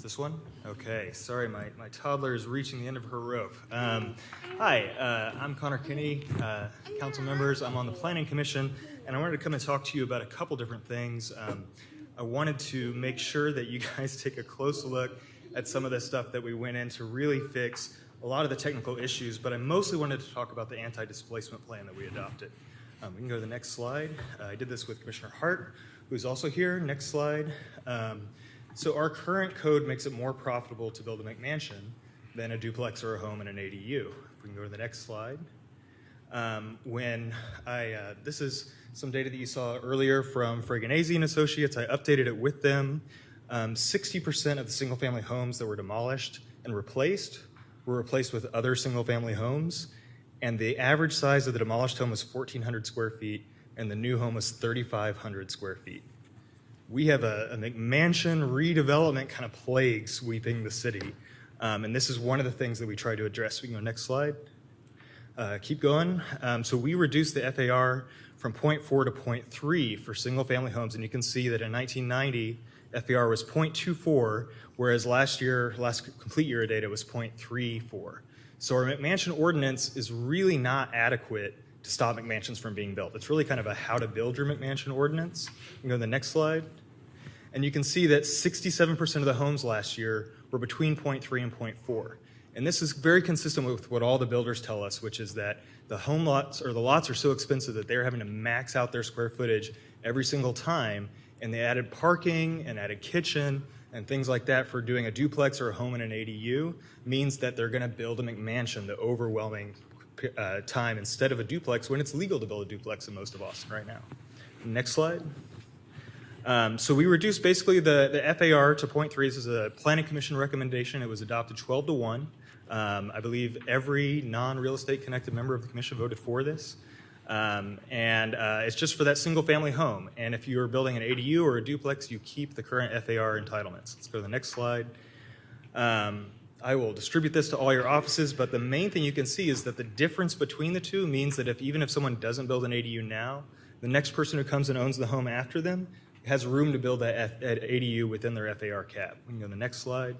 Is this one? Okay, sorry, my toddler is reaching the end of her rope. Hi, I'm Conor Kinney, council members. I'm on the Planning Commission, and I wanted to come and talk to you about a couple different things. I wanted to make sure that you guys take a close look at some of the stuff that we went in to really fix a lot of the technical issues, but I mostly wanted to talk about the anti-displacement plan that we adopted. We can go to the next slide. I did this with Commissioner Hart, who's also here. Next slide. So our current code makes it more profitable to build a McMansion than a duplex or a home in an ADU. If we can go to the next slide. This is some data that you saw earlier from Fraganese and Associates. I updated it with them. 60% of the single-family homes that were demolished and replaced were replaced with other single-family homes, and the average size of the demolished home was 1,400 square feet, and the new home was 3,500 square feet. We have a McMansion redevelopment kind of plague sweeping the city, and this is one of the things that we try to address. We can go next slide. Keep going. So we reduced the FAR from 0.4 to 0.3 for single-family homes, and you can see that in 1990, FAR was 0.24, whereas last complete year of data was 0.34. So our McMansion ordinance is really not adequate to stop McMansions from being built. It's really kind of a how to build your McMansion ordinance. You can go to the next slide. And you can see that 67% of the homes last year were between 0.3 and 0.4. And this is very consistent with what all the builders tell us, which is that the home lots or the lots are so expensive that they're having to max out their square footage every single time. And they added parking and added kitchen and things like that for doing a duplex or a home in an ADU means that they're going to build a McMansion the overwhelming time instead of a duplex when it's legal to build a duplex in most of Austin right now. Next slide. So we reduced basically the FAR to 0.3. This is a Planning Commission recommendation. It was adopted 12-1. I believe every non-real estate connected member of the commission voted for this. It's just for that single family home. And if you're building an ADU or a duplex, you keep the current FAR entitlements. Let's go to the next slide. I will distribute this to all your offices, but the main thing you can see is that the difference between the two means that even if someone doesn't build an ADU now, the next person who comes and owns the home after them has room to build that ADU within their FAR cap. We can go to the next slide.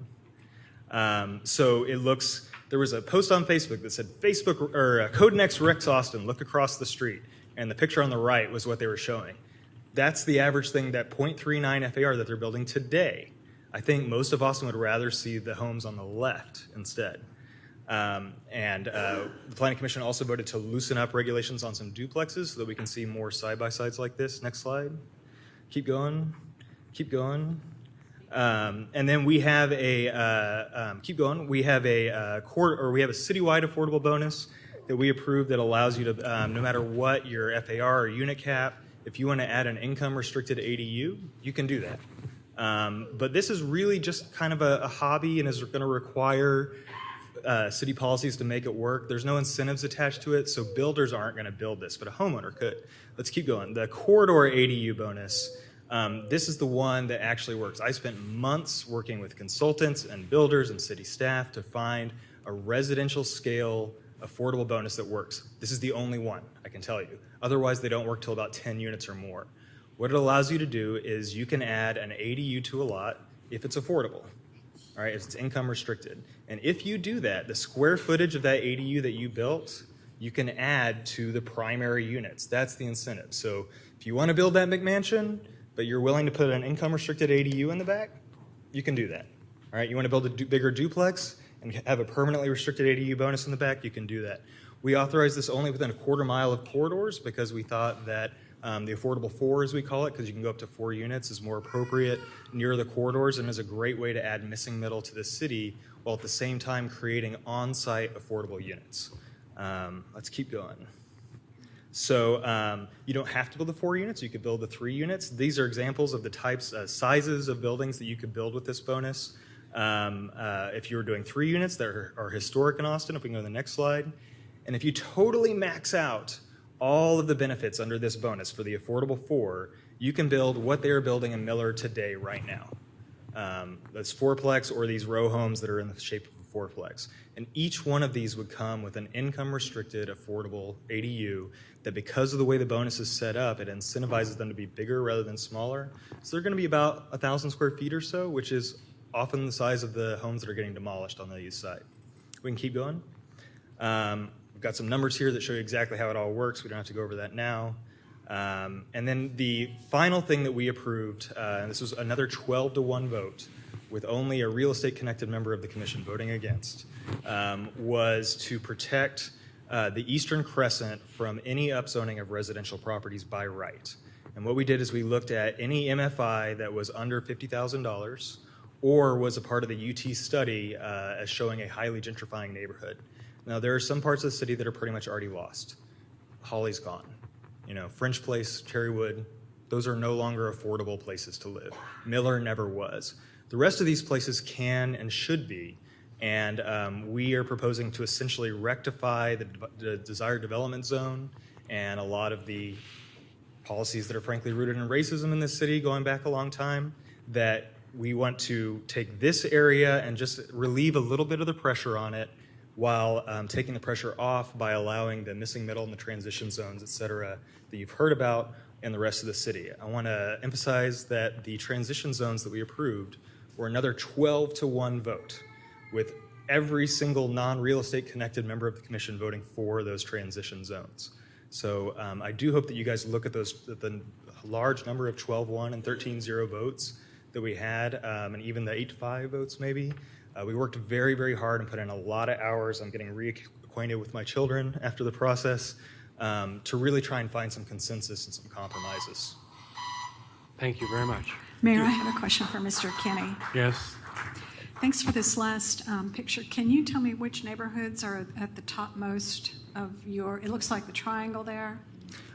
There was a post on Facebook that said CodeNext wrecks Austin, look across the street. And the picture on the right was what they were showing. That's the average thing, that 0.39 FAR that they're building today. I think most of Austin would rather see the homes on the left instead. The Planning Commission also voted to loosen up regulations on some duplexes so that we can see more side-by-sides like this. Next slide. Keep going. Keep going. And then we have a We have a citywide affordable bonus that we approved that allows you to, no matter what your FAR or unit cap, if you want to add an income restricted ADU, you can do that. But this is really just kind of a hobby and is going to require city policies to make it work. There's no incentives attached to it, so builders aren't going to build this, but a homeowner could. Let's keep going. The corridor ADU bonus. This is the one that actually works. I spent months working with consultants and builders and city staff to find a residential scale affordable bonus that works. This is the only one, I can tell you. Otherwise, they don't work till about 10 units or more. What it allows you to do is you can add an ADU to a lot if it's affordable, all right, if it's income restricted. And if you do that, the square footage of that ADU that you built, you can add to the primary units. That's the incentive. So if you want to build that McMansion, but you're willing to put an income-restricted ADU in the back, you can do that. All right, you want to build a bigger duplex and have a permanently restricted ADU bonus in the back, you can do that. We authorized this only within a quarter mile of corridors because we thought that the affordable 4, as we call it, because you can go up to 4 units, is more appropriate near the corridors and is a great way to add missing middle to the city while at the same time creating on-site affordable units. Let's keep going. So you don't have to build the 4 units. You could build the 3 units. These are examples of the types, sizes of buildings that you could build with this bonus. If you were doing 3 units that are historic in Austin, if we can go to the next slide. And if you totally max out all of the benefits under this bonus for the affordable 4, you can build what they are building in Miller today right now. That's 4-plex or these row homes that are in the shape of a 4-plex. And each one of these would come with an income-restricted affordable ADU that, because of the way the bonus is set up, it incentivizes them to be bigger rather than smaller. So they're going to be about 1,000 square feet or so, which is often the size of the homes that are getting demolished on the east side. We can keep going. We've got some numbers here that show you exactly how it all works. We don't have to go over that now. And then the final thing that we approved, and this was another 12-to-1 vote with only a real estate connected member of the commission voting against, was to protect the Eastern Crescent from any upzoning of residential properties by right. And what we did is we looked at any MFI that was under $50,000 or was a part of the UT study as showing a highly gentrifying neighborhood. Now, there are some parts of the city that are pretty much already lost. Holly's gone. You know, French Place, Cherrywood, those are no longer affordable places to live. Miller never was. The rest of these places can and should be, and we are proposing to essentially rectify the desired development zone and a lot of the policies that are frankly rooted in racism in this city going back a long time, that we want to take this area and just relieve a little bit of the pressure on it while taking the pressure off by allowing the missing middle and the transition zones, et cetera, that you've heard about in the rest of the city. I want to emphasize that the transition zones that we approved were another 12-to-1 vote, with every single non-real estate connected member of the commission voting for those transition zones. So I do hope that you guys look at the large number of 12-1 and 13-0 votes that we had, and even the 8-5 votes maybe. We worked very, very hard and put in a lot of hours. I'm getting reacquainted with my children after the process to really try and find some consensus and some compromises. Thank you very much. Mayor, I have a question for Mr. Kinney. Yes. Thanks for this last picture. Can you tell me which neighborhoods are at the topmost of it looks like the triangle there,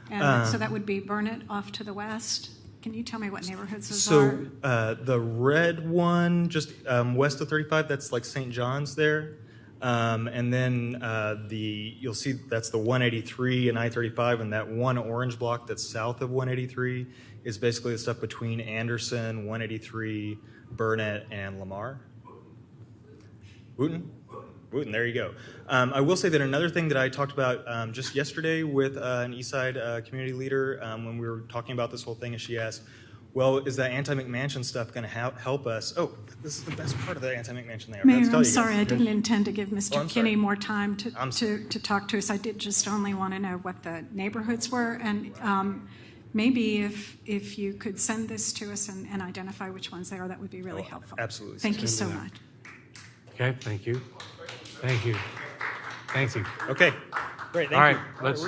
and so that would be Burnett off to the west. Can you tell me what neighborhoods those are? So the red one, just west of 35, that's like St. John's there. And then you'll see that's the 183 and I-35, and that one orange block that's south of 183 is basically the stuff between Anderson, 183, Burnett, and Lamar. Wooten, there you go. I will say that another thing that I talked about just yesterday with an Eastside community leader when we were talking about this whole thing, is she asked, well, is that anti-McMansion stuff going to help us? Oh, this is the best part of the anti-McMansion thing. Mayor, I'm sorry, I didn't intend to give Mr. Kinney sorry. more time to talk to us. I did just only want to know what the neighborhoods were, and maybe if you could send this to us and identify which ones they are, that would be really helpful. Absolutely. Thank you so much. Okay, thank you. Thank you. Thank you. Okay, great. Thank All right, you. let's